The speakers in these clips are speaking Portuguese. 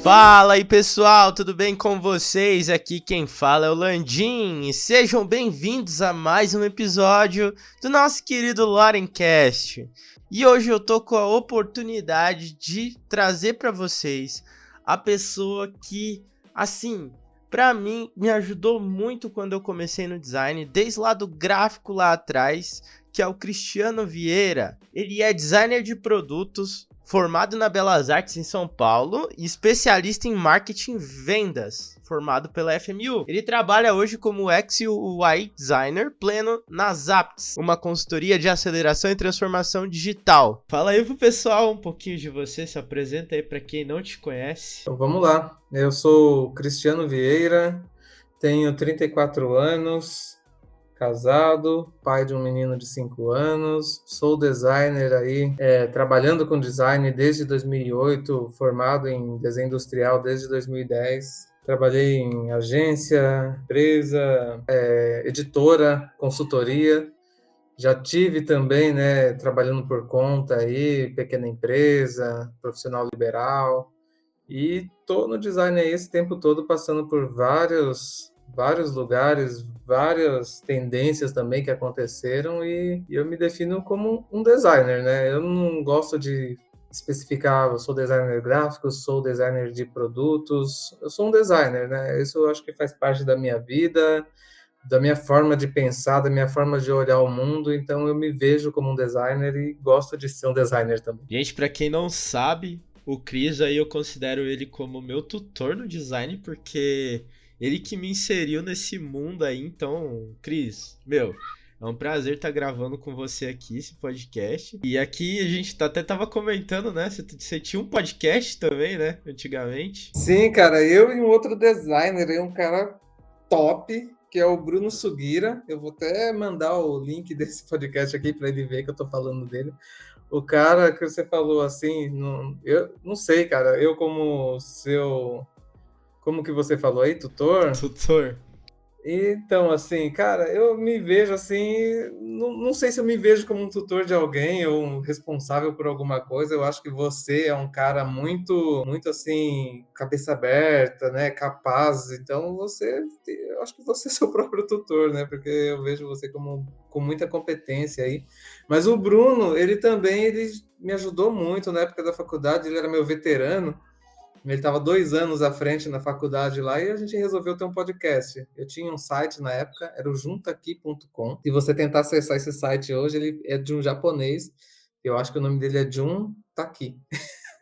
Fala aí pessoal, tudo bem com vocês? Aqui quem fala é o Landim e sejam bem-vindos a mais um episódio do nosso querido Lorencast. E hoje eu tô com a oportunidade de trazer para vocês a pessoa que, assim, para mim me ajudou muito quando eu comecei no design, desde lá do gráfico lá atrás, que é o Cristiano Vieira. Ele é designer de produtos, formado na Belas Artes em São Paulo e especialista em marketing e vendas, formado pela FMU. Ele trabalha hoje como UX e UI designer pleno na Zapts, uma consultoria de aceleração e transformação digital. Fala aí pro pessoal um pouquinho de você, se apresenta aí para quem não te conhece. Então vamos lá, eu sou o Cristiano Vieira, tenho 34 anos, casado, pai de um menino de 5 anos, sou designer aí, trabalhando com design desde 2008, formado em desenho industrial desde 2010. Trabalhei em agência, empresa, editora, consultoria. Já tive também, né, trabalhando por conta aí, pequena empresa, profissional liberal. E tô no design aí esse tempo todo, passando por vários lugares, várias tendências também que aconteceram, e eu me defino como um designer, né? Eu não gosto de especificar, eu sou designer gráfico, sou designer de produtos, eu sou um designer, né? Isso eu acho que faz parte da minha vida, da minha forma de pensar, da minha forma de olhar o mundo, então eu me vejo como um designer e gosto de ser um designer também. Gente, para quem não sabe, o Cris aí eu considero ele como meu tutor no design, porque ele que me inseriu nesse mundo aí. Então, Cris, meu, é um prazer estar gravando com você aqui esse podcast. E aqui a gente até tava comentando, né? Você tinha um podcast também, né? Antigamente. Sim, cara, eu e um outro designer, um cara top, que é o Bruno Sugira. Eu vou até mandar o link desse podcast aqui para ele ver que eu tô falando dele. O cara que você falou assim, eu não sei, cara, eu como que você falou aí, tutor? Tutor. Então, assim, cara, eu me vejo assim, não sei se eu me vejo como um tutor de alguém ou um responsável por alguma coisa. Eu acho que você é um cara muito assim, cabeça aberta, né, capaz. Então, eu acho que você é seu próprio tutor, né? Porque eu vejo você como com muita competência aí. Mas o Bruno, ele me ajudou muito na época da faculdade, ele era meu veterano. Ele estava 2 anos à frente na faculdade lá e a gente resolveu ter um podcast. Eu tinha um site na época, era o juntaqui.com. Se você tentar acessar esse site hoje, ele é de um japonês. Eu acho que o nome dele é Jun Taki.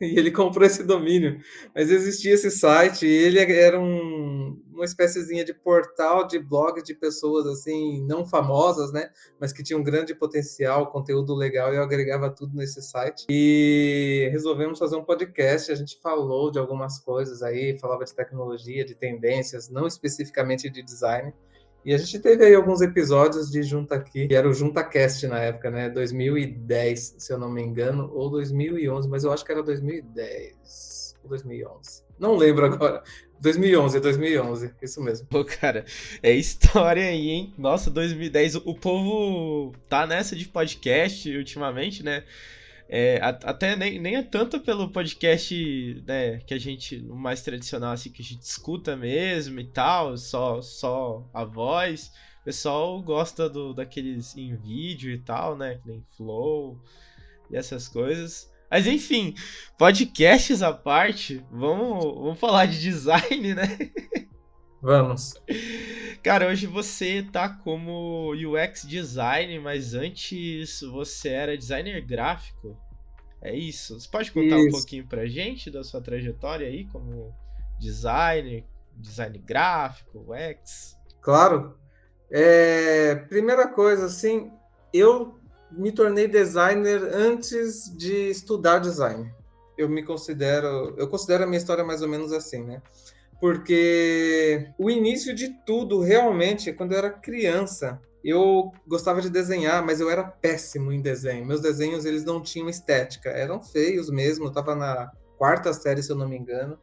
E ele comprou esse domínio. Mas existia esse site e ele era uma espéciezinha de portal de blog de pessoas assim, não famosas, né? Mas que tinham um grande potencial, conteúdo legal, e eu agregava tudo nesse site. E resolvemos fazer um podcast. A gente falou de algumas coisas aí, falava de tecnologia, de tendências, não especificamente de design. E a gente teve aí alguns episódios de Junta Aqui, que era o JuntaCast na época, né? 2010, se eu não me engano, ou 2011, mas eu acho que era 2010 ou 2011. Não lembro agora. 2011, isso mesmo. Pô, cara, é história aí, hein? Nossa, 2010, o povo tá nessa de podcast ultimamente, né? Até nem é tanto pelo podcast, né, que a gente, o mais tradicional, assim, que a gente escuta mesmo e tal, só a voz. O pessoal gosta daqueles em vídeo e tal, né, que nem Flow e essas coisas. Mas enfim, podcasts à parte, vamos falar de design, né? Vamos. Cara, hoje você tá como UX design, mas antes você era designer gráfico. É isso? Você pode contar um Isso. pouquinho pra gente da sua trajetória aí como designer, design gráfico, UX? Claro. Primeira coisa, assim, eu me tornei designer antes de estudar design. Eu considero a minha história mais ou menos assim, né? Porque o início de tudo realmente é quando eu era criança. Eu gostava de desenhar, mas eu era péssimo em desenho. Meus desenhos, eles não tinham estética, eram feios mesmo. Eu estava na quarta série, se eu não me engano.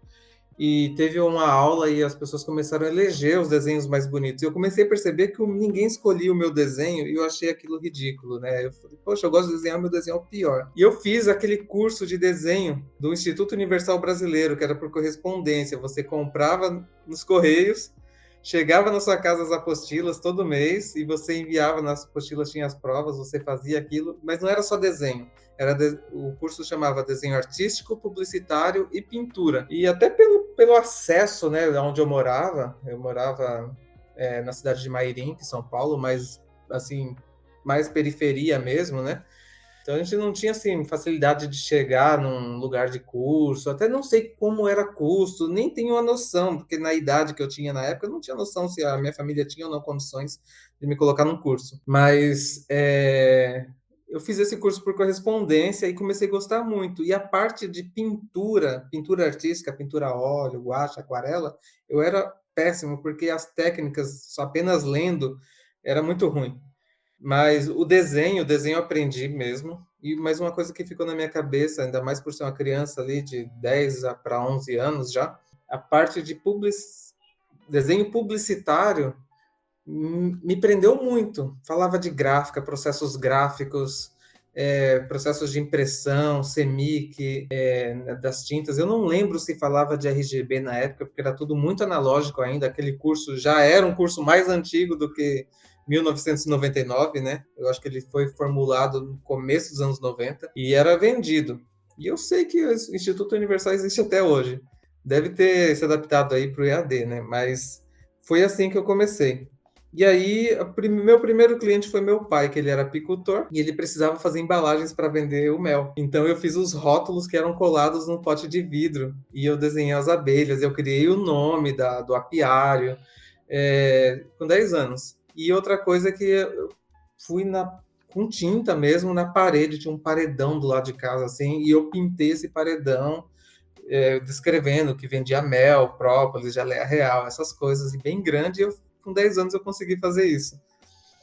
e teve uma aula e as pessoas começaram a eleger os desenhos mais bonitos. E eu comecei a perceber que ninguém escolhia o meu desenho e eu achei aquilo ridículo, né? Eu falei, poxa, eu gosto de desenhar, meu desenho é o pior. E eu fiz aquele curso de desenho do Instituto Universal Brasileiro, que era por correspondência. Você comprava nos Correios, chegava na sua casa as apostilas todo mês e você enviava nas apostilas, tinha as provas, você fazia aquilo, mas não era só desenho. O curso chamava Desenho Artístico, Publicitário e Pintura. E até pelo acesso, né, onde eu morava na cidade de Mairim, São Paulo, mas assim, mais periferia mesmo, né? Então a gente não tinha assim facilidade de chegar num lugar de curso, até não sei como era custo, nem tenho uma noção, porque na idade que eu tinha na época eu não tinha noção se a minha família tinha ou não condições de me colocar num curso. Mas eu fiz esse curso por correspondência e comecei a gostar muito. E a parte de pintura, pintura artística, pintura a óleo, guache, aquarela, eu era péssimo, porque as técnicas, só apenas lendo, era muito ruim. Mas o desenho eu aprendi mesmo. E mais uma coisa que ficou na minha cabeça, ainda mais por ser uma criança ali de 10 para 11 anos já, a parte de desenho publicitário me prendeu muito. Falava de gráfica, processos gráficos, processos de impressão, CMYK, das tintas. Eu não lembro se falava de RGB na época, porque era tudo muito analógico ainda. Aquele curso já era um curso mais antigo do que 1999, né? Eu acho que ele foi formulado no começo dos anos 90 e era vendido. E eu sei que o Instituto Universal existe até hoje. Deve ter se adaptado aí para o EAD, né? Mas foi assim que eu comecei. E aí, meu primeiro cliente foi meu pai, que ele era apicultor, e ele precisava fazer embalagens para vender o mel. Então eu fiz os rótulos que eram colados num pote de vidro, e eu desenhei as abelhas, eu criei o nome do apiário, com 10 anos. E outra coisa que eu fui com tinta mesmo na parede, tinha um paredão do lado de casa, assim, e eu pintei esse paredão, descrevendo que vendia mel, própolis, geleia real, essas coisas, e bem grande, e com 10 anos eu consegui fazer isso.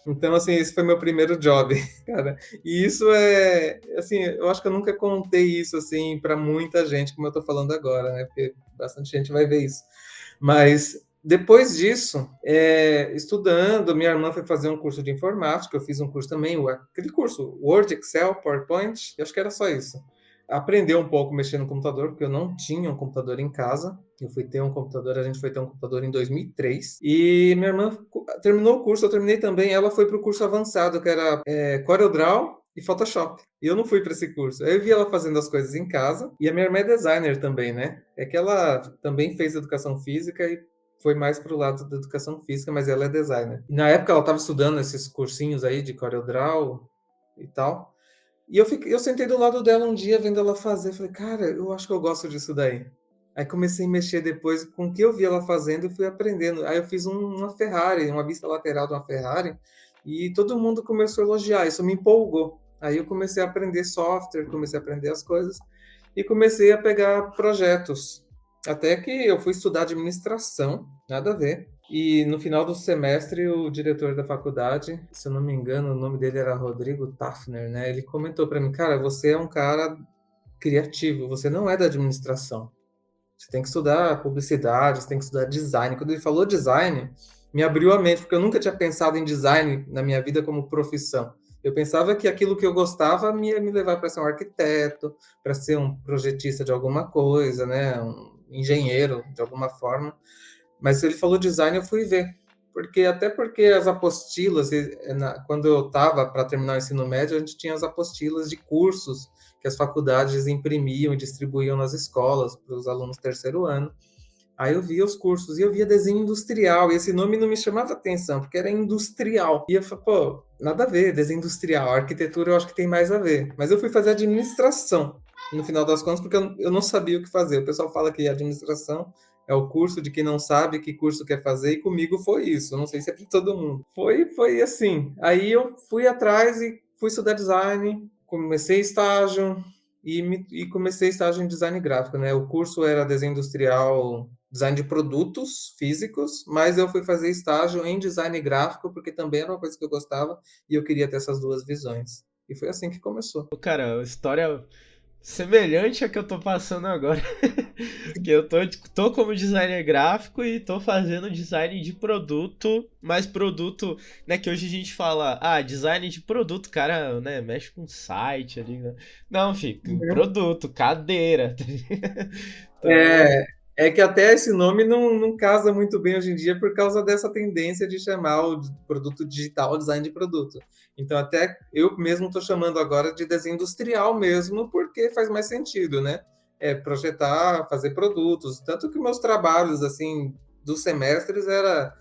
Então, assim, esse foi meu primeiro job, cara. E isso assim, eu acho que eu nunca contei isso, assim, para muita gente, como eu tô falando agora, né? Porque bastante gente vai ver isso. Mas depois disso, estudando, minha irmã foi fazer um curso de informática, eu fiz um curso também, aquele curso, Word, Excel, PowerPoint, eu acho que era só isso. Aprender um pouco mexer no computador, porque eu não tinha um computador em casa. Eu fui ter um computador, a gente foi ter um computador em 2003. E minha irmã terminou o curso, eu terminei também. Ela foi para o curso avançado, que era CorelDRAW e Photoshop. E eu não fui para esse curso. Aí eu vi ela fazendo as coisas em casa. E a minha irmã é designer também, né? É que ela também fez educação física e foi mais para o lado da educação física, mas ela é designer. E na época ela estava estudando esses cursinhos aí de CorelDRAW e tal. E eu sentei do lado dela um dia vendo ela fazer. Falei, cara, eu acho que eu gosto disso daí. Aí comecei a mexer depois com o que eu vi ela fazendo e fui aprendendo. Aí eu fiz uma Ferrari, uma vista lateral de uma Ferrari, e todo mundo começou a elogiar. Isso me empolgou. Aí eu comecei a aprender software, comecei a aprender as coisas e comecei a pegar projetos. Até que eu fui estudar administração, nada a ver. E no final do semestre, o diretor da faculdade, se eu não me engano, o nome dele era Rodrigo Tafner, né? Ele comentou para mim, cara, você é um cara criativo, você não é da administração. Você tem que estudar publicidade, você tem que estudar design. Quando ele falou design, me abriu a mente, porque eu nunca tinha pensado em design na minha vida como profissão. Eu pensava que aquilo que eu gostava ia me levar para ser um arquiteto, para ser um projetista de alguma coisa, né? Um engenheiro de alguma forma. Mas ele falou design, eu fui ver. Até porque as apostilas, quando eu estava para terminar o ensino médio, a gente tinha as apostilas de cursos que as faculdades imprimiam e distribuíam nas escolas para os alunos do terceiro ano. Aí eu via os cursos e eu via desenho industrial, e esse nome não me chamava atenção, porque era industrial. E eu falei, pô, nada a ver, desenho industrial, arquitetura eu acho que tem mais a ver. Mas eu fui fazer administração, no final das contas, porque eu não sabia o que fazer. O pessoal fala que administração é o curso de quem não sabe que curso quer fazer, e comigo foi isso. Eu não sei se é para todo mundo. Foi assim. Aí eu fui atrás e fui estudar design, comecei estágio, e comecei estágio em design gráfico, né? O curso era desenho industrial, design de produtos físicos, mas eu fui fazer estágio em design gráfico, porque também era uma coisa que eu gostava e eu queria ter essas duas visões. E foi assim que começou. Cara, a história semelhante a que eu tô passando agora. Que eu tô como designer gráfico e tô fazendo design de produto, mas produto, né, que hoje a gente fala, design de produto, cara, né, mexe com site ali, né? Não, fica produto, cadeira. Então, É, é que até esse nome não casa muito bem hoje em dia por causa dessa tendência de chamar o produto digital design de produto. Então, até eu mesmo estou chamando agora de desenho industrial mesmo, porque faz mais sentido, né? É projetar, fazer produtos. Tanto que meus trabalhos, assim, dos semestres era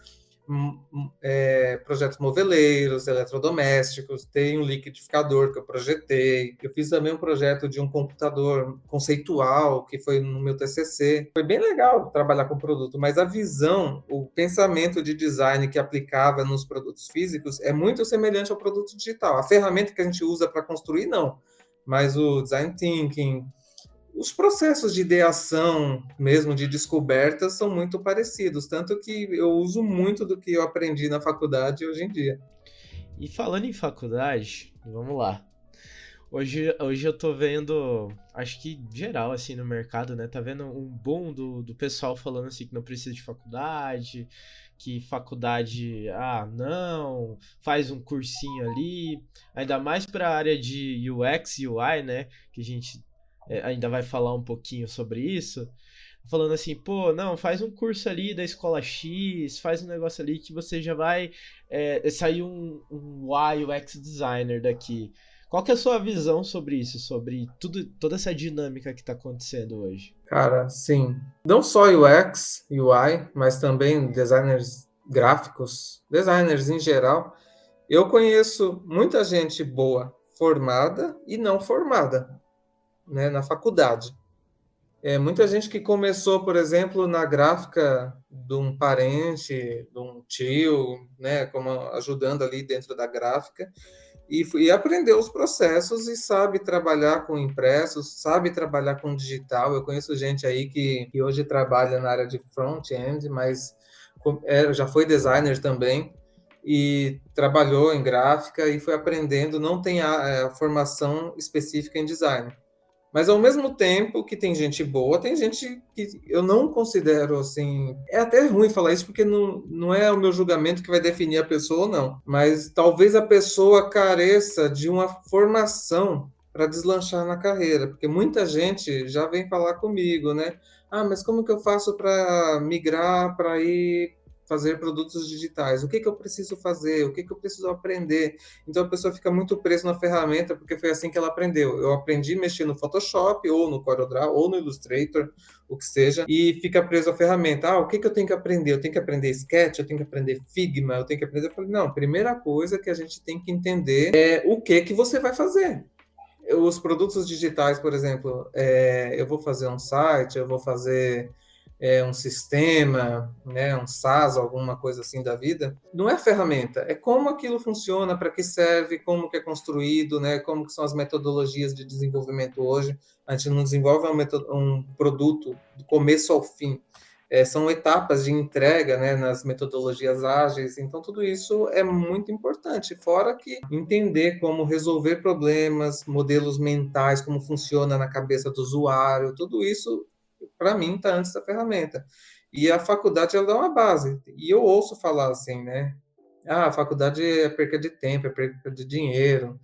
projetos moveleiros, eletrodomésticos, tem um liquidificador que eu projetei. Eu fiz também um projeto de um computador conceitual, que foi no meu TCC. Foi bem legal trabalhar com produto, mas a visão, o pensamento de design que aplicava nos produtos físicos é muito semelhante ao produto digital. A ferramenta que a gente usa para construir, não. Mas o design thinking, os processos de ideação, mesmo de descoberta, são muito parecidos, tanto que eu uso muito do que eu aprendi na faculdade hoje em dia. e falando em faculdade, vamos lá. Hoje eu tô vendo, acho que geral, assim, no mercado, né? Tá vendo um boom do pessoal falando assim que não precisa de faculdade, que faculdade, não, faz um cursinho ali, ainda mais para a área de UX e UI, né? Que a gente ainda vai falar um pouquinho sobre isso. Falando assim, pô, não, faz um curso ali da escola X, faz um negócio ali que você já vai sair um UI UX designer daqui. Qual que é a sua visão sobre isso, sobre toda essa dinâmica que está acontecendo hoje? Cara, sim. Não só UX, UI, mas também designers gráficos, designers em geral. Eu conheço muita gente boa formada e não formada, né, na faculdade. Muita gente que começou, por exemplo, na gráfica de um parente, de um tio, né, como ajudando ali dentro da gráfica, e aprendeu os processos e sabe trabalhar com impressos, sabe trabalhar com digital. Eu conheço gente aí que hoje trabalha na área de front-end, mas já foi designer também e trabalhou em gráfica e foi aprendendo, não tem a formação específica em design. Mas ao mesmo tempo que tem gente boa, tem gente que eu não considero assim. É até ruim falar isso porque não é o meu julgamento que vai definir a pessoa ou não. Mas talvez a pessoa careça de uma formação para deslanchar na carreira, porque muita gente já vem falar comigo, né? Mas como que eu faço para migrar para ir fazer produtos digitais? O que eu preciso fazer? O que eu preciso aprender? Então a pessoa fica muito presa na ferramenta porque foi assim que ela aprendeu. Eu aprendi a mexer no Photoshop, ou no CorelDRAW, ou no Illustrator, o que seja, e fica preso à ferramenta. O que eu tenho que aprender? Eu tenho que aprender Sketch, eu tenho que aprender Figma, eu tenho que aprender... Eu falei, não, primeira coisa que a gente tem que entender é o que você vai fazer. Os produtos digitais, por exemplo, eu vou fazer um site, eu vou fazer um sistema, né, um SaaS, alguma coisa assim da vida, não é ferramenta, é como aquilo funciona, para que serve, como que é construído, né, como que são as metodologias de desenvolvimento hoje. A gente não desenvolve um produto do começo ao fim. São etapas de entrega, né, nas metodologias ágeis, então tudo isso é muito importante, fora que entender como resolver problemas, modelos mentais, como funciona na cabeça do usuário, tudo isso para mim está antes da ferramenta. E a faculdade ela dá uma base. E eu ouço falar assim, né? A faculdade é perca de tempo, é perca de dinheiro,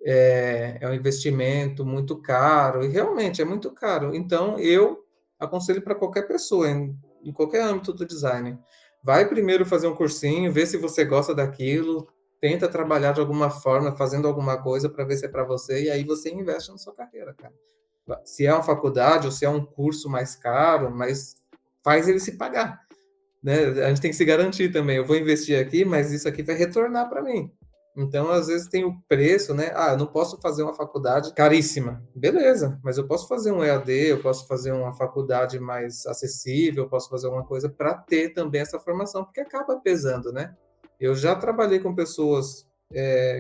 é um investimento muito caro, e realmente é muito caro. Então, eu aconselho para qualquer pessoa, em qualquer âmbito do design. Vai primeiro fazer um cursinho, vê se você gosta daquilo, tenta trabalhar de alguma forma, fazendo alguma coisa para ver se é para você, e aí você investe na sua carreira, cara. Se é uma faculdade ou se é um curso mais caro, mas faz ele se pagar, né? A gente tem que se garantir também. Eu vou investir aqui, mas isso aqui vai retornar para mim. Então, às vezes tem o preço, né? Eu não posso fazer uma faculdade caríssima. Beleza, mas eu posso fazer um EAD, eu posso fazer uma faculdade mais acessível, eu posso fazer alguma coisa para ter também essa formação, porque acaba pesando, né? Eu já trabalhei com pessoas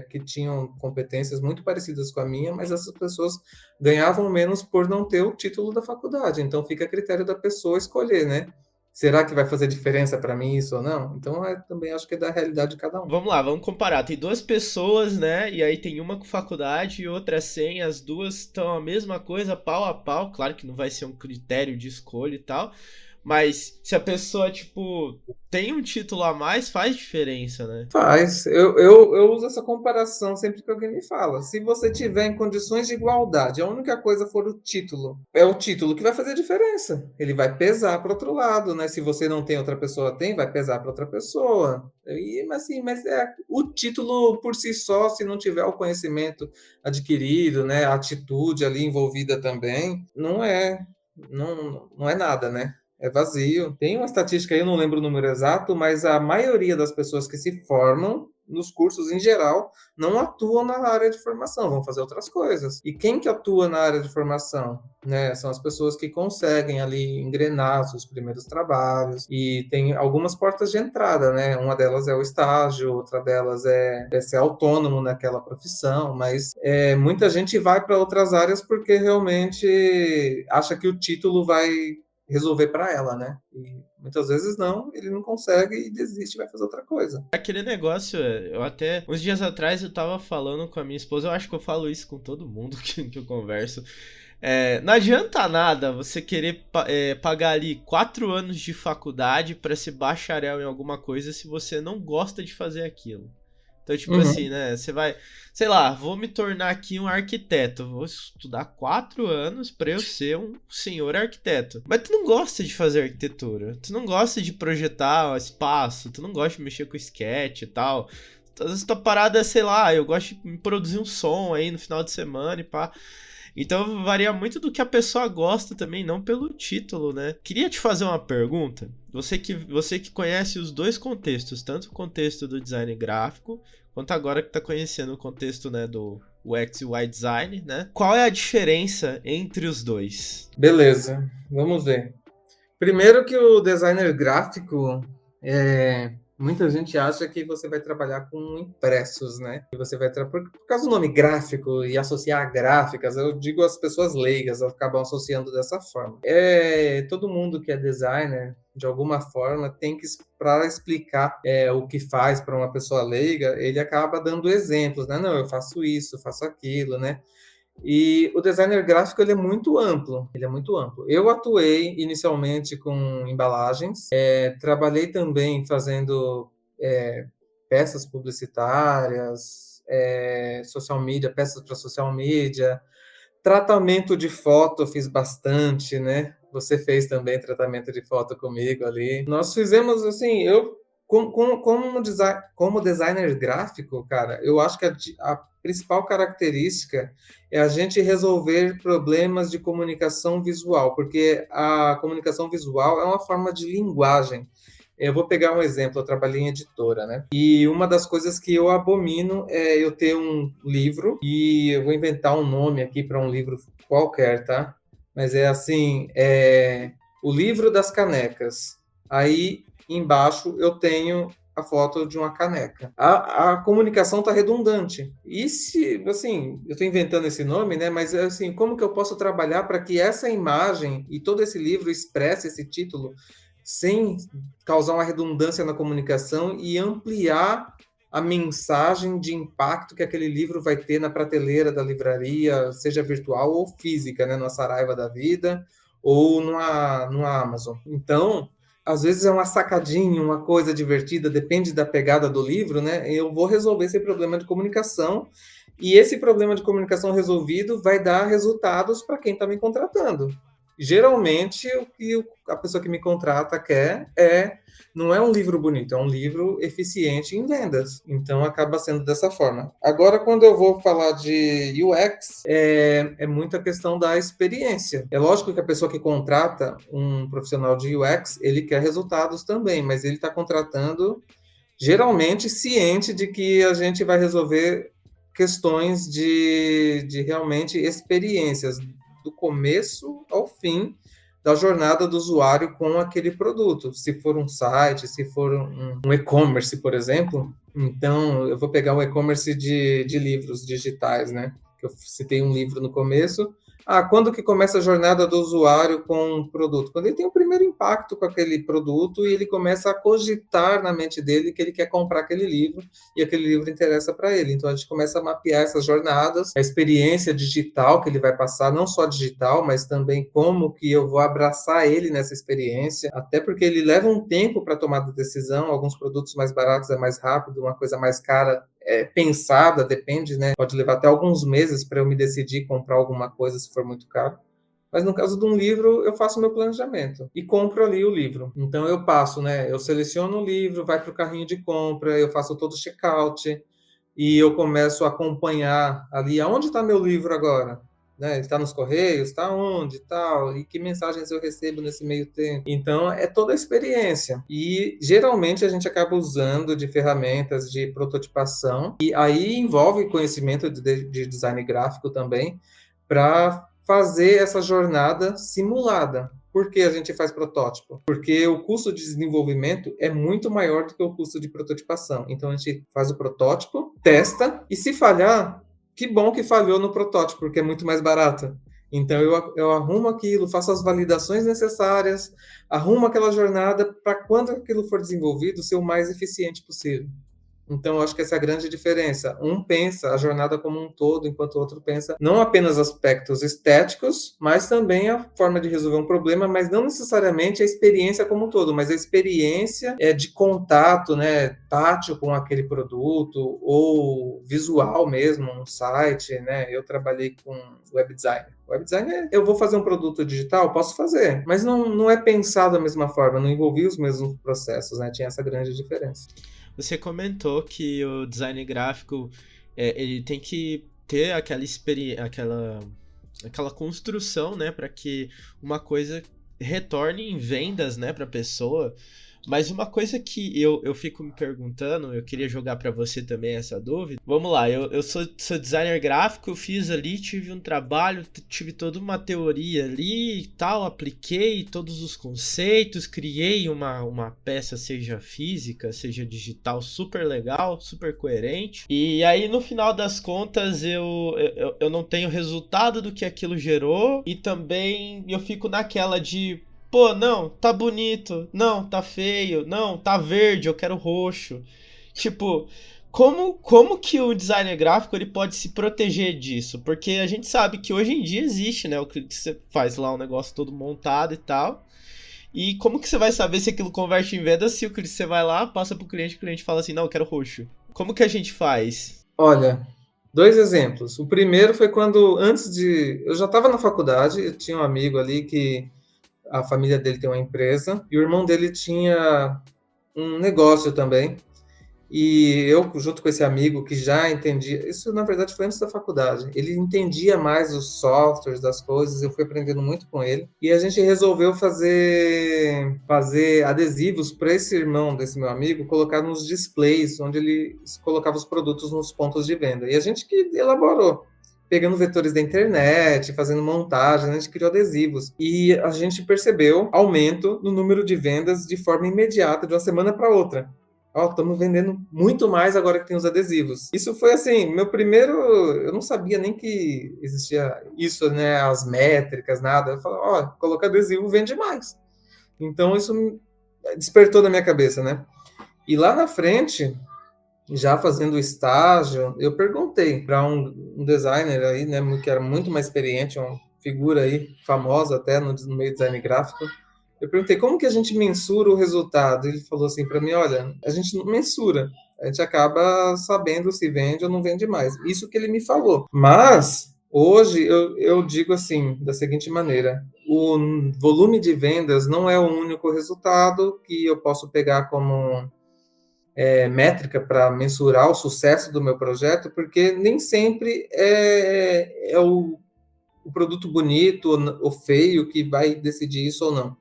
que tinham competências muito parecidas com a minha, mas essas pessoas ganhavam menos por não ter o título da faculdade. Então, fica a critério da pessoa escolher, né? Será que vai fazer diferença para mim isso ou não? Então, também acho que é da realidade de cada um. Vamos lá, vamos comparar. Tem duas pessoas, né? E aí tem uma com faculdade e outra sem. As duas estão a mesma coisa, pau a pau. Claro que não vai ser um critério de escolha e tal. Mas se a pessoa, tipo, tem um título a mais, faz diferença, né? Faz. Eu uso essa comparação sempre que alguém me fala. Se você tiver em condições de igualdade, a única coisa for o título, é o título que vai fazer diferença. Ele vai pesar para outro lado, né? Se você não tem, outra pessoa tem, vai pesar para outra pessoa. Mas o título por si só, se não tiver o conhecimento adquirido, né, a atitude ali envolvida também, não é nada, né? É vazio. Tem uma estatística aí, eu não lembro o número exato, mas a maioria das pessoas que se formam nos cursos em geral não atuam na área de formação, vão fazer outras coisas. E quem que atua na área de formação? Né? São as pessoas que conseguem ali engrenar seus primeiros trabalhos e tem algumas portas de entrada, né? Uma delas é o estágio, outra delas é ser autônomo naquela profissão, mas muita gente vai para outras áreas porque realmente acha que o título vai resolver para ela, né? E muitas vezes não, ele não consegue e desiste, vai fazer outra coisa. Aquele negócio, eu até. Uns dias atrás eu tava falando com a minha esposa, eu acho que eu falo isso com todo mundo que eu converso. Não adianta nada você querer pagar ali 4 anos de faculdade pra ser bacharel em alguma coisa se você não gosta de fazer aquilo. Então, tipo assim, né? Você vai, sei lá, vou me tornar aqui um arquiteto. Vou estudar 4 anos pra eu ser um senhor arquiteto. Mas tu não gosta de fazer arquitetura. Tu não gosta de projetar espaço. Tu não gosta de mexer com sketch e tal. Às vezes tua parada é, sei lá, eu gosto de produzir um som aí no final de semana e pá. Então varia muito do que a pessoa gosta também, não pelo título, né? Queria te fazer uma pergunta. Você que conhece os dois contextos, tanto o contexto do design gráfico, quanto agora que tá conhecendo o contexto, né, do UX e UI design, né? Qual é a diferença entre os dois? Beleza, vamos ver. Primeiro que o designer gráfico, muita gente acha que você vai trabalhar com impressos, né? Que você vai por causa do nome gráfico e associar a gráficas, eu digo as pessoas leigas acabam associando dessa forma. Todo mundo que é designer, de alguma forma, tem que, para explicar o que faz para uma pessoa leiga, ele acaba dando exemplos, né? Não, eu faço isso, faço aquilo, né? E o designer gráfico ele é muito amplo, ele é muito amplo. Eu atuei inicialmente com embalagens, trabalhei também fazendo peças publicitárias, social media, peças para social media, tratamento de foto eu fiz bastante, né? Você fez também tratamento de foto comigo ali. Nós fizemos assim, como designer gráfico, cara, eu acho que a principal característica é a gente resolver problemas de comunicação visual, porque a comunicação visual é uma forma de linguagem. Eu vou pegar um exemplo, eu trabalhei em editora, né? E uma das coisas que eu abomino é eu ter um livro, e eu vou inventar um nome aqui para um livro qualquer, tá? Mas é assim, o livro das canecas. Aí embaixo eu tenho a foto de uma caneca. A comunicação está redundante. E se, assim, eu estou inventando esse nome, né? Mas assim, como que eu posso trabalhar para que essa imagem e todo esse livro expresse esse título sem causar uma redundância na comunicação e ampliar a mensagem de impacto que aquele livro vai ter na prateleira da livraria, seja virtual ou física, né? No Saraiva da vida ou no Amazon. Então, às vezes é uma sacadinha, uma coisa divertida, depende da pegada do livro, né? Eu vou resolver esse problema de comunicação e esse problema de comunicação resolvido vai dar resultados para quem está me contratando. Geralmente, o que a pessoa que me contrata quer não é um livro bonito, é um livro eficiente em vendas. Então, acaba sendo dessa forma. Agora, quando eu vou falar de UX, é muita questão da experiência. É lógico que a pessoa que contrata um profissional de UX, ele quer resultados também, mas ele está contratando, geralmente, ciente de que a gente vai resolver questões de realmente experiências, do começo ao fim da jornada do usuário com aquele produto. Se for um site, se for um e-commerce, por exemplo, então eu vou pegar o e-commerce de livros digitais, né? Eu citei um livro no começo, Quando que começa a jornada do usuário com um produto? Quando ele tem o primeiro impacto com aquele produto e ele começa a cogitar na mente dele que ele quer comprar aquele livro e aquele livro interessa para ele. Então a gente começa a mapear essas jornadas, a experiência digital que ele vai passar, não só digital, mas também como que eu vou abraçar ele nessa experiência, até porque ele leva um tempo para tomar a decisão, alguns produtos mais baratos é mais rápido, uma coisa mais cara pensada, depende, né? Pode levar até alguns meses para eu me decidir comprar alguma coisa se for muito caro. Mas no caso de um livro, eu faço meu planejamento e compro ali o livro. Então eu passo, né? Eu seleciono o livro, vai para o carrinho de compra, eu faço todo o checkout e eu começo a acompanhar ali aonde está meu livro agora. Né? Ele está nos correios, está onde, tal, e que mensagens eu recebo nesse meio tempo. Então, é toda a experiência. E, geralmente, a gente acaba usando de ferramentas de prototipação, e aí envolve conhecimento de design gráfico também, para fazer essa jornada simulada. Por que a gente faz protótipo? Porque o custo de desenvolvimento é muito maior do que o custo de prototipação. Então, a gente faz o protótipo, testa, e se falhar, que bom que falhou no protótipo, porque é muito mais barato. Então, eu arrumo aquilo, faço as validações necessárias, arrumo aquela jornada para quando aquilo for desenvolvido, ser o mais eficiente possível. Então, eu acho que essa é a grande diferença. Um pensa a jornada como um todo, enquanto o outro pensa não apenas aspectos estéticos, mas também a forma de resolver um problema, mas não necessariamente a experiência como um todo, mas a experiência de contato, né, tátil com aquele produto, ou visual mesmo, um site, né? Eu trabalhei com web design. Web design eu vou fazer um produto digital? Posso fazer, mas não é pensado da mesma forma, não envolvi os mesmos processos, né? Tinha essa grande diferença. Você comentou que o design gráfico ele tem que ter aquela construção, né, para que uma coisa retorne em vendas, né, para a pessoa. Mas uma coisa que eu fico me perguntando, eu queria jogar para você também essa dúvida. Vamos lá, eu sou designer gráfico, eu fiz ali, tive um trabalho, tive toda uma teoria ali e tal, apliquei todos os conceitos, criei uma peça, seja física, seja digital, super legal, super coerente. E aí, no final das contas, eu não tenho resultado do que aquilo gerou e também eu fico naquela de... Pô, não, tá bonito. Não, tá feio. Não, tá verde, eu quero roxo. Tipo, como que o designer gráfico ele pode se proteger disso? Porque a gente sabe que hoje em dia existe, né? O que você faz lá um negócio todo montado e tal. E como que você vai saber se aquilo converte em venda se você vai lá, passa pro cliente, o cliente fala assim, não, eu quero roxo. Como que a gente faz? Olha, 2 exemplos. O primeiro foi quando, antes de... Eu já estava na faculdade, eu tinha um amigo ali que a família dele tem uma empresa, e o irmão dele tinha um negócio também. E eu, junto com esse amigo que já entendia, isso na verdade foi antes da faculdade, ele entendia mais os softwares das coisas, eu fui aprendendo muito com ele, e a gente resolveu fazer adesivos para esse irmão desse meu amigo, colocar nos displays, onde ele colocava os produtos nos pontos de venda. E a gente que elaborou, pegando vetores da internet, fazendo montagem, a gente criou adesivos. E a gente percebeu aumento no número de vendas de forma imediata, de uma semana para outra. Estamos vendendo muito mais agora que tem os adesivos. Isso foi assim, meu primeiro... Eu não sabia nem que existia isso, né? As métricas, nada. Eu falei, colocar adesivo vende mais. Então, isso despertou na minha cabeça, né? E lá na frente, já fazendo o estágio, eu perguntei para um designer aí, né? Que era muito mais experiente, uma figura aí, famosa até no meio do design gráfico. Eu perguntei, como que a gente mensura o resultado? Ele falou assim para mim, olha, a gente não mensura, a gente acaba sabendo se vende ou não vende mais. Isso que ele me falou. Mas, hoje, eu digo assim, da seguinte maneira, o volume de vendas não é o único resultado que eu posso pegar como métrica para mensurar o sucesso do meu projeto, porque nem sempre é o produto bonito ou feio que vai decidir isso ou não,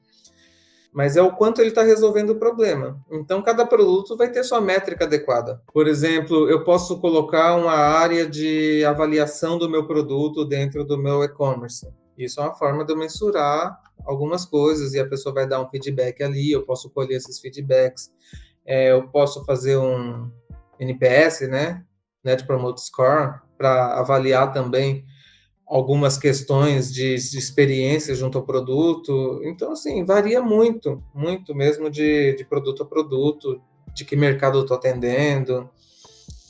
mas é o quanto ele está resolvendo o problema. Então, cada produto vai ter sua métrica adequada. Por exemplo, eu posso colocar uma área de avaliação do meu produto dentro do meu e-commerce. Isso é uma forma de eu mensurar algumas coisas e a pessoa vai dar um feedback ali, eu posso colher esses feedbacks. Eu posso fazer um NPS, né? Net Promoter Score, para avaliar também algumas questões de experiência junto ao produto. Então, assim, varia muito, muito mesmo de produto a produto, de que mercado eu estou atendendo.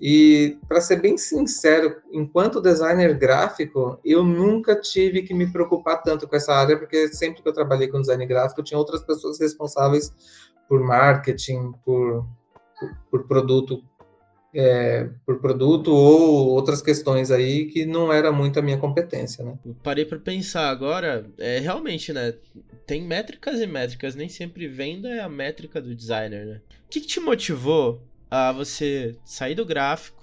E, para ser bem sincero, enquanto designer gráfico, eu nunca tive que me preocupar tanto com essa área, porque sempre que eu trabalhei com design gráfico, tinha outras pessoas responsáveis por marketing, por produto, por produto ou outras questões aí que não era muito a minha competência, né? Eu parei pra pensar agora, realmente, né? Tem métricas e métricas, nem sempre venda é a métrica do designer, né? O que te motivou a você sair do gráfico,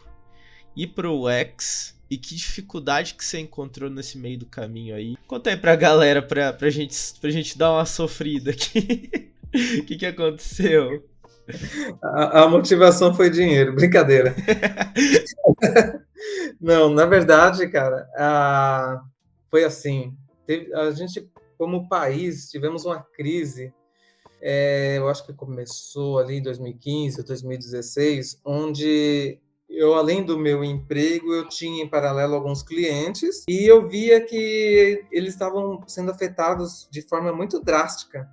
ir pro UX, e que dificuldade que você encontrou nesse meio do caminho aí? Conta aí pra galera, pra gente dar uma sofrida aqui. O que aconteceu? A motivação foi dinheiro, brincadeira. Não, na verdade, cara, foi assim, a gente, como país, tivemos uma crise, eu acho que começou ali em 2015, 2016, onde eu, além do meu emprego, eu tinha em paralelo alguns clientes e eu via que eles estavam sendo afetados de forma muito drástica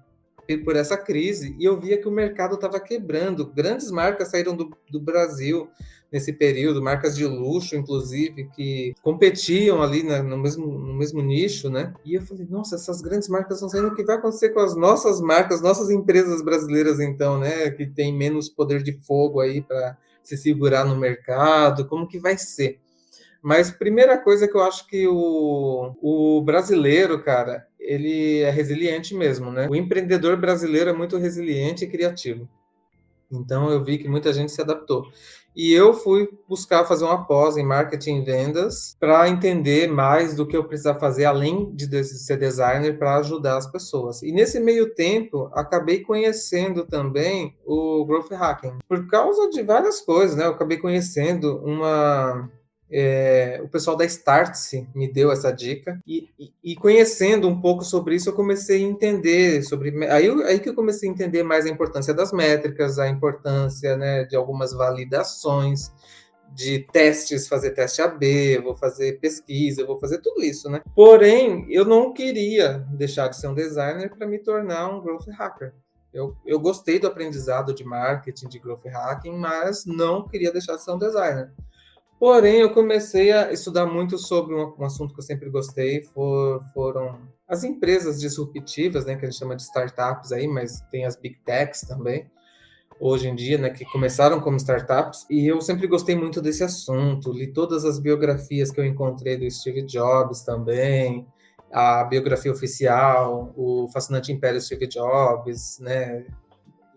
por essa crise, e eu via que o mercado estava quebrando. Grandes marcas saíram do Brasil nesse período, marcas de luxo, inclusive, que competiam ali no mesmo nicho, né? E eu falei, nossa, essas grandes marcas estão saindo, o que vai acontecer com as nossas marcas, nossas empresas brasileiras, então, né? Que tem menos poder de fogo aí para se segurar no mercado, como que vai ser? Mas primeira coisa que eu acho que o brasileiro, cara, ele é resiliente mesmo, né? O empreendedor brasileiro é muito resiliente e criativo. Então eu vi que muita gente se adaptou. E eu fui buscar fazer uma pós em marketing e vendas para entender mais do que eu precisava fazer, além de ser designer, para ajudar as pessoas. E nesse meio tempo, acabei conhecendo também o Growth Hacking. Por causa de várias coisas, né? Eu acabei conhecendo o pessoal da Startse me deu essa dica e conhecendo um pouco sobre isso eu comecei a entender aí que eu comecei a entender mais a importância das métricas, a importância, né, de algumas validações, de testes, fazer teste AB, vou fazer pesquisa, vou fazer tudo isso, né? Porém, eu não queria deixar de ser um designer para me tornar um growth hacker. Eu gostei do aprendizado de marketing, de growth hacking, mas não queria deixar de ser um designer. Porém, eu comecei a estudar muito sobre um assunto que eu sempre gostei, foram as empresas disruptivas, né, que a gente chama de startups aí, mas tem as big techs também, hoje em dia, né, que começaram como startups, e eu sempre gostei muito desse assunto, li todas as biografias que eu encontrei do Steve Jobs também, a biografia oficial, o Fascinante Império Steve Jobs, né,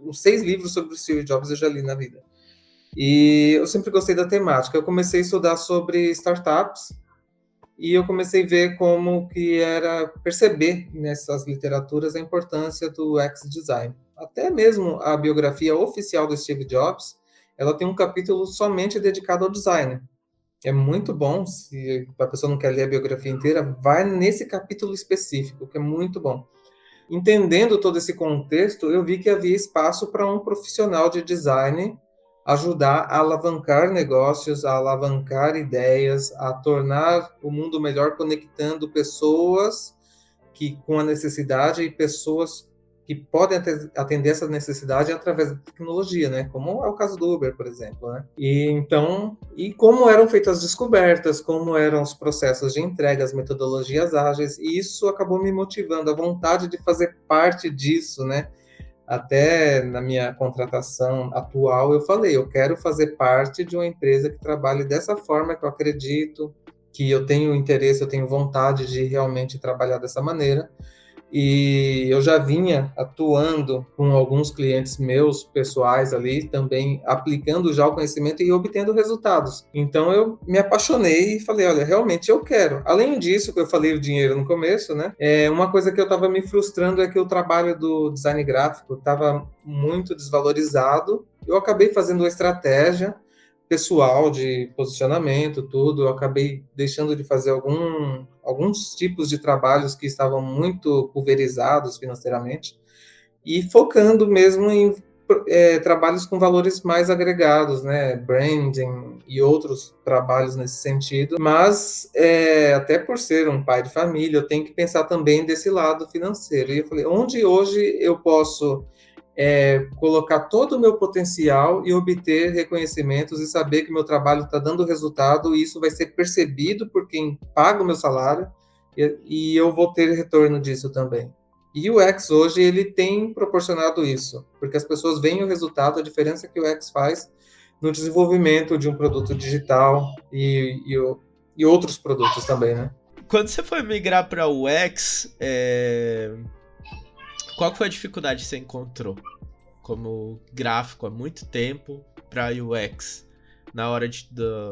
os 6 livros sobre o Steve Jobs eu já li na vida. E eu sempre gostei da temática. Eu comecei a estudar sobre startups e eu comecei a ver como que era perceber nessas literaturas a importância do UX design. Até mesmo a biografia oficial do Steve Jobs, ela tem um capítulo somente dedicado ao design. É muito bom, se a pessoa não quer ler a biografia inteira, vai nesse capítulo específico, que é muito bom. Entendendo todo esse contexto, eu vi que havia espaço para um profissional de design ajudar a alavancar negócios, a alavancar ideias, a tornar o mundo melhor, conectando pessoas que com a necessidade e pessoas que podem atender essa necessidade através da tecnologia, né? Como é o caso do Uber, por exemplo, né? E como eram feitas as descobertas, como eram os processos de entrega, as metodologias ágeis, e isso acabou me motivando, a vontade de fazer parte disso, né? Até na minha contratação atual, eu falei, eu quero fazer parte de uma empresa que trabalhe dessa forma, que eu acredito, que eu tenho interesse, eu tenho vontade de realmente trabalhar dessa maneira. E eu já vinha atuando com alguns clientes meus, pessoais ali, também aplicando já o conhecimento e obtendo resultados. Então eu me apaixonei e falei, olha, realmente eu quero. Além disso, que eu falei o dinheiro no começo, né? Uma coisa que eu estava me frustrando é que o trabalho do design gráfico estava muito desvalorizado. Eu acabei fazendo uma estratégia pessoal de posicionamento, tudo, eu acabei deixando de fazer alguns tipos de trabalhos que estavam muito pulverizados financeiramente e focando mesmo em trabalhos com valores mais agregados, né? Branding e outros trabalhos nesse sentido. Mas, até por ser um pai de família, eu tenho que pensar também desse lado financeiro. E eu falei, onde hoje eu posso colocar todo o meu potencial e obter reconhecimentos e saber que meu trabalho está dando resultado e isso vai ser percebido por quem paga o meu salário e eu vou ter retorno disso também. E o X hoje ele tem proporcionado isso, porque as pessoas veem o resultado, a diferença que o X faz no desenvolvimento de um produto digital e outros produtos também, né? Quando você foi migrar para o UX, qual foi a dificuldade que você encontrou como gráfico há muito tempo para UX? Na hora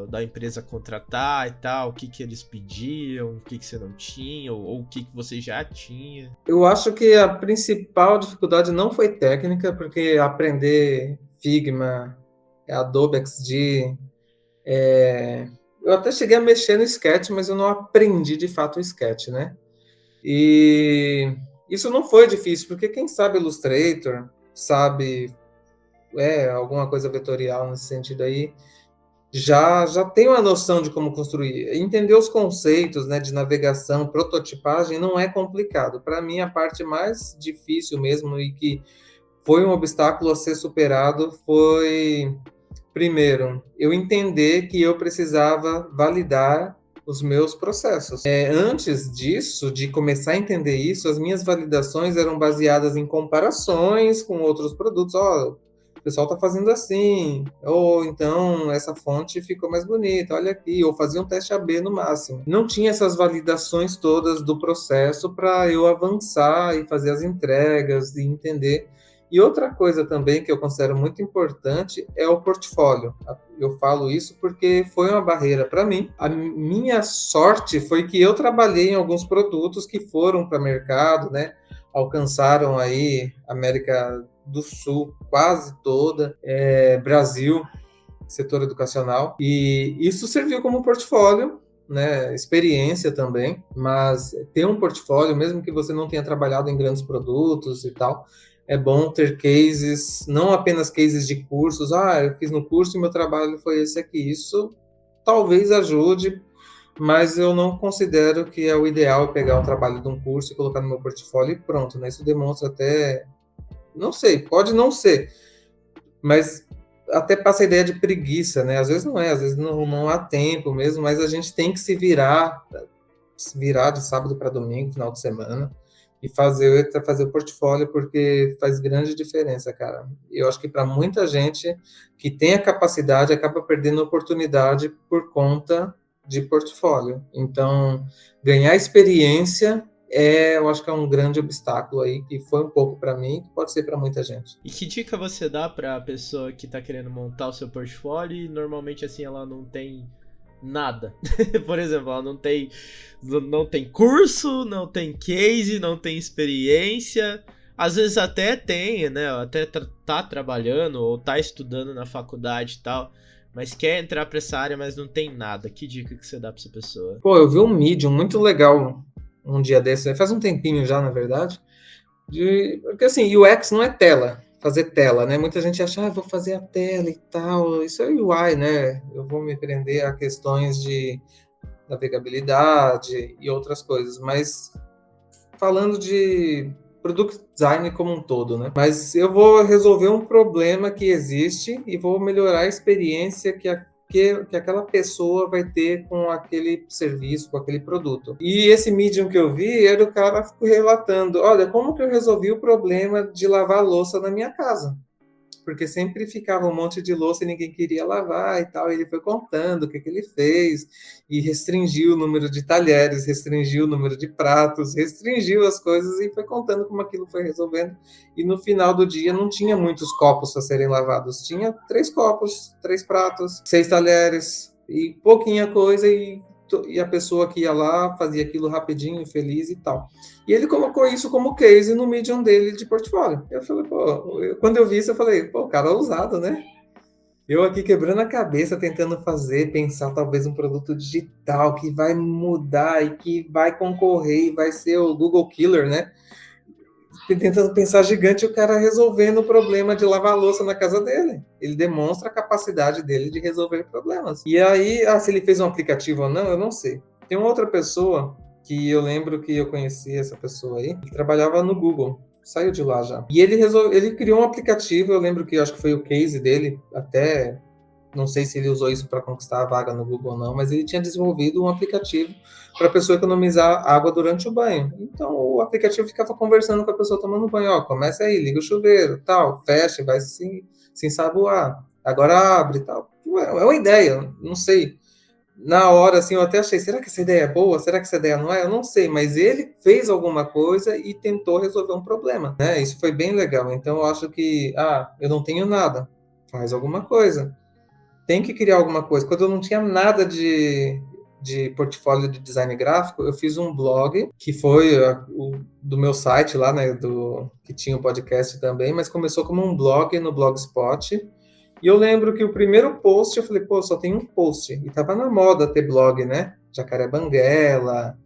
da empresa contratar e tal, o que eles pediam, o que você não tinha, ou o que você já tinha? Eu acho que a principal dificuldade não foi técnica, porque aprender Figma, Adobe XD, eu até cheguei a mexer no Sketch, mas eu não aprendi de fato o Sketch, né? E isso não foi difícil, porque quem sabe Illustrator, sabe alguma coisa vetorial nesse sentido aí, já tem uma noção de como construir. Entender os conceitos, né, de navegação, prototipagem, não é complicado. Para mim, a parte mais difícil mesmo e que foi um obstáculo a ser superado foi, primeiro, eu entender que eu precisava validar os meus processos. Antes disso, de começar a entender isso, as minhas validações eram baseadas em comparações com outros produtos. O pessoal está fazendo assim, ou então essa fonte ficou mais bonita, olha aqui, ou fazia um teste AB no máximo. Não tinha essas validações todas do processo para eu avançar e fazer as entregas e entender. E outra coisa também que eu considero muito importante é o portfólio. Eu falo isso porque foi uma barreira para mim. A minha sorte foi que eu trabalhei em alguns produtos que foram para o mercado, né? Alcançaram aí América do Sul quase toda, Brasil, setor educacional, e isso serviu como portfólio, né, experiência também, mas ter um portfólio, mesmo que você não tenha trabalhado em grandes produtos e tal, é bom ter cases, não apenas cases de cursos, eu fiz no curso e meu trabalho foi esse aqui, isso talvez ajude, mas eu não considero que é o ideal pegar um trabalho de um curso e colocar no meu portfólio e pronto, né, isso demonstra até, não sei, pode não ser, mas até passa a ideia de preguiça, né? Às vezes não é, às vezes não há tempo mesmo, mas a gente tem que se virar de sábado para domingo, final de semana, e fazer o portfólio, porque faz grande diferença, cara. Eu acho que para muita gente que tem a capacidade, acaba perdendo a oportunidade por conta de portfólio. Então, ganhar experiência eu acho que é um grande obstáculo aí, que foi um pouco para mim, que pode ser para muita gente. E que dica você dá para a pessoa que está querendo montar o seu portfólio e normalmente assim ela não tem nada? Por exemplo, ela não tem curso, não tem case, não tem experiência. Às vezes até tem, né? Até tá trabalhando ou tá estudando na faculdade e tal, mas quer entrar para essa área, mas não tem nada. Que dica que você dá para essa pessoa? Pô, eu vi um Medium muito legal um dia desse, faz um tempinho já, na verdade, porque assim, UX não é tela, fazer tela, né? Muita gente acha, vou fazer a tela e tal, isso é UI, né? Eu vou me prender a questões de navegabilidade e outras coisas, mas falando de product design como um todo, né? Mas eu vou resolver um problema que existe e vou melhorar a experiência que aquela pessoa vai ter com aquele serviço, com aquele produto. E esse Medium que eu vi era o cara relatando, olha, como que eu resolvi o problema de lavar louça na minha casa? Porque sempre ficava um monte de louça e ninguém queria lavar e tal. E ele foi contando o que ele fez e restringiu o número de talheres, restringiu o número de pratos, restringiu as coisas e foi contando como aquilo foi resolvendo. E no final do dia não tinha muitos copos a serem lavados. Tinha 3 copos, 3 pratos, 6 talheres e pouquinha coisa e a pessoa que ia lá fazia aquilo rapidinho, feliz e tal. E ele colocou isso como case no Medium dele de portfólio. Eu falei, quando eu vi isso, eu falei, o cara é ousado, né? Eu aqui quebrando a cabeça, tentando pensar talvez um produto digital que vai mudar e que vai concorrer e vai ser o Google Killer, né? tentando pensar gigante, o cara resolvendo o problema de lavar a louça na casa dele. Ele demonstra a capacidade dele de resolver problemas. E aí, se ele fez um aplicativo ou não, eu não sei. Tem uma outra pessoa que eu lembro que eu conheci essa pessoa aí, que trabalhava no Google. Saiu de lá já. E ele criou um aplicativo, eu lembro que acho que foi o case dele, até não sei se ele usou isso para conquistar a vaga no Google ou não, mas ele tinha desenvolvido um aplicativo para a pessoa economizar água durante o banho. Então, o aplicativo ficava conversando com a pessoa tomando banho. Ó, começa aí, liga o chuveiro, tal, fecha, vai se ensaboar. Agora abre, tal. É uma ideia, não sei. Na hora, assim, eu até achei, será que essa ideia é boa? Será que essa ideia não é? Eu não sei, mas ele fez alguma coisa e tentou resolver um problema, né? Isso foi bem legal. Então, eu acho que, eu não tenho nada. Faz alguma coisa. Tem que criar alguma coisa. Quando eu não tinha nada de portfólio de design gráfico, eu fiz um blog, que foi do meu site lá, né, que tinha o podcast também, mas começou como um blog no Blogspot. E eu lembro que o primeiro post, eu falei, só tem um post. E tava na moda ter blog, né? Jacaré Banguela,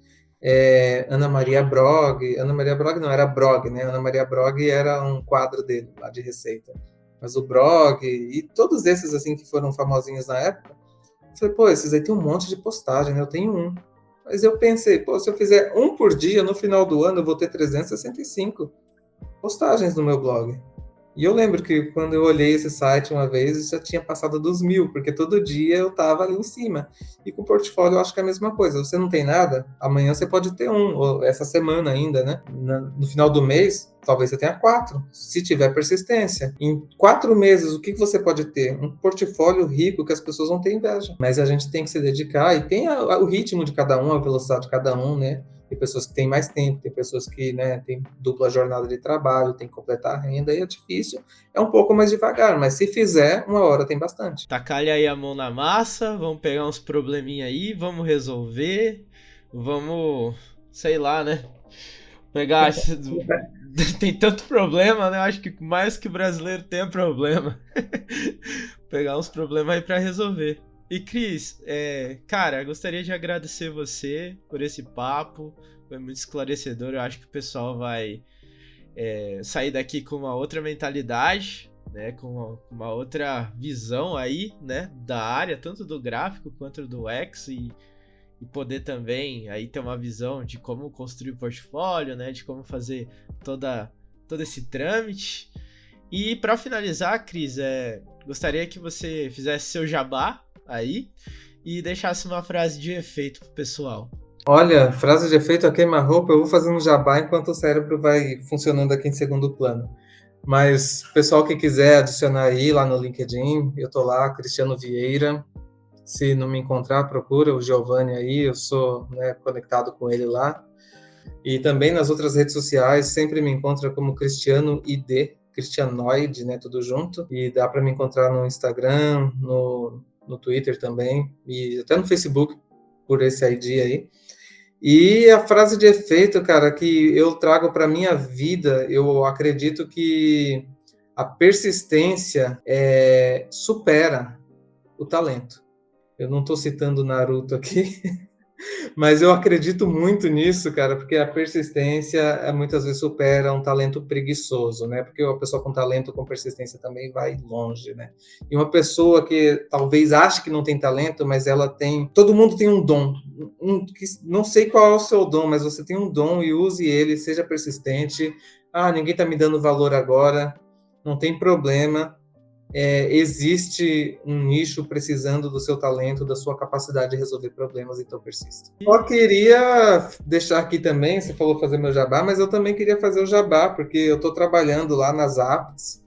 Ana Maria Brog. Ana Maria Brog não, era Brog, né? Ana Maria Brog era um quadro dele, lá de receita. Mas o Brog e todos esses, assim, que foram famosinhos na época, eu falei, esses aí tem um monte de postagem, né? Eu tenho um. Mas eu pensei, se eu fizer um por dia, no final do ano, eu vou ter 365 postagens no meu blog. E eu lembro que quando eu olhei esse site uma vez, já tinha passado dos 1000, porque todo dia eu estava ali em cima. E com o portfólio eu acho que é a mesma coisa. Você não tem nada, amanhã você pode ter um, ou essa semana ainda, né? No final do mês, talvez você tenha 4, se tiver persistência. Em 4 meses, o que você pode ter? Um portfólio rico que as pessoas vão ter inveja. Mas a gente tem que se dedicar, e tem o ritmo de cada um, a velocidade de cada um, né? Tem pessoas que têm mais tempo, tem pessoas que, né, têm dupla jornada de trabalho, tem que completar a renda, e é difícil. É um pouco mais devagar, mas se fizer, uma hora tem bastante. Tacar-lhe aí a mão na massa, vamos pegar uns probleminha aí, vamos resolver, vamos, sei lá, né? Pegar... tem tanto problema, né? Eu acho que mais que brasileiro tem problema. Pegar uns problemas aí pra resolver. E Cris, cara, gostaria de agradecer você por esse papo, foi muito esclarecedor. Eu acho que o pessoal vai sair daqui com uma outra mentalidade, né, com uma outra visão aí, né, da área, tanto do gráfico quanto do UX, e poder também aí ter uma visão de como construir o portfólio, né, de como fazer todo esse trâmite. E para finalizar, Cris, gostaria que você fizesse seu jabá aí e deixasse uma frase de efeito pro pessoal. Olha, frase de efeito a queima-roupa, eu vou fazendo jabá enquanto o cérebro vai funcionando aqui em segundo plano. Mas pessoal que quiser adicionar aí lá no LinkedIn, eu tô lá, Cristiano Vieira. Se não me encontrar, procura o Giovanni aí, eu sou, né, conectado com ele lá. E também nas outras redes sociais, sempre me encontra como Cristiano ID, Cristianoide, né, tudo junto. E dá para me encontrar no Instagram, no Twitter também, e até no Facebook, por esse ID aí. E a frase de efeito, cara, que eu trago para minha vida, eu acredito que a persistência supera o talento. Eu não estou citando Naruto aqui, mas eu acredito muito nisso, cara, porque a persistência muitas vezes supera um talento preguiçoso, né? Porque uma pessoa com talento, com persistência também vai longe, né? E uma pessoa que talvez ache que não tem talento, mas ela tem... Todo mundo tem um dom. Não sei qual é o seu dom, mas você tem um dom e use ele, seja persistente. Ninguém está me dando valor agora, não tem problema. Existe um nicho precisando do seu talento, da sua capacidade de resolver problemas, então persista. Só queria deixar aqui também, você falou fazer meu jabá, mas eu também queria fazer o jabá, porque eu estou trabalhando lá nas apps,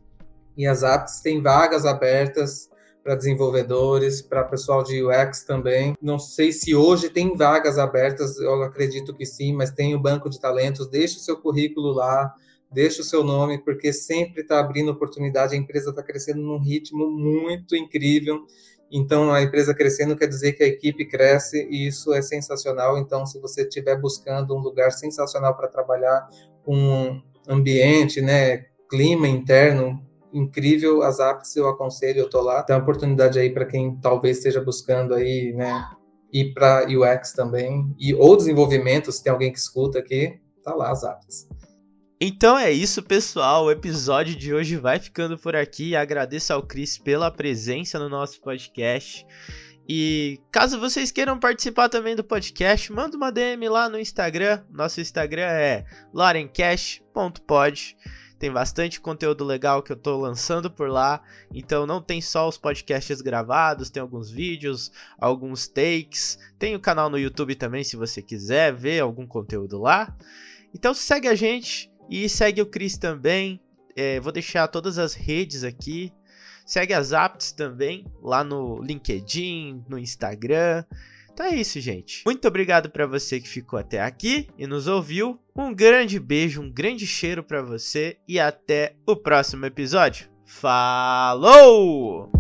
e as apps têm vagas abertas para desenvolvedores, para pessoal de UX também. Não sei se hoje tem vagas abertas, eu acredito que sim, mas tem o banco de talentos, deixe o seu currículo lá, deixa o seu nome, porque sempre está abrindo oportunidade, a empresa está crescendo num ritmo muito incrível, então a empresa crescendo quer dizer que a equipe cresce, e isso é sensacional. Então, se você estiver buscando um lugar sensacional para trabalhar, um ambiente, né, clima interno incrível, as apps eu aconselho, eu estou lá, tem uma oportunidade aí para quem talvez esteja buscando aí, né, ir para UX também, ou desenvolvimento, se tem alguém que escuta aqui, tá lá as apps. Então é isso, pessoal. O episódio de hoje vai ficando por aqui. Agradeço ao Chris pela presença no nosso podcast. E caso vocês queiram participar também do podcast, manda uma DM lá no Instagram. Nosso Instagram é lorencast.pod. Tem bastante conteúdo legal que eu tô lançando por lá. Então não tem só os podcasts gravados, tem alguns vídeos, alguns takes. Tem o canal no YouTube também, se você quiser ver algum conteúdo lá. Então segue a gente e segue o Chris também. Vou deixar todas as redes aqui. Segue as apps também, lá no LinkedIn, no Instagram. Então é isso, gente. Muito obrigado para você que ficou até aqui e nos ouviu. Um grande beijo, um grande cheiro para você e até o próximo episódio. Falou!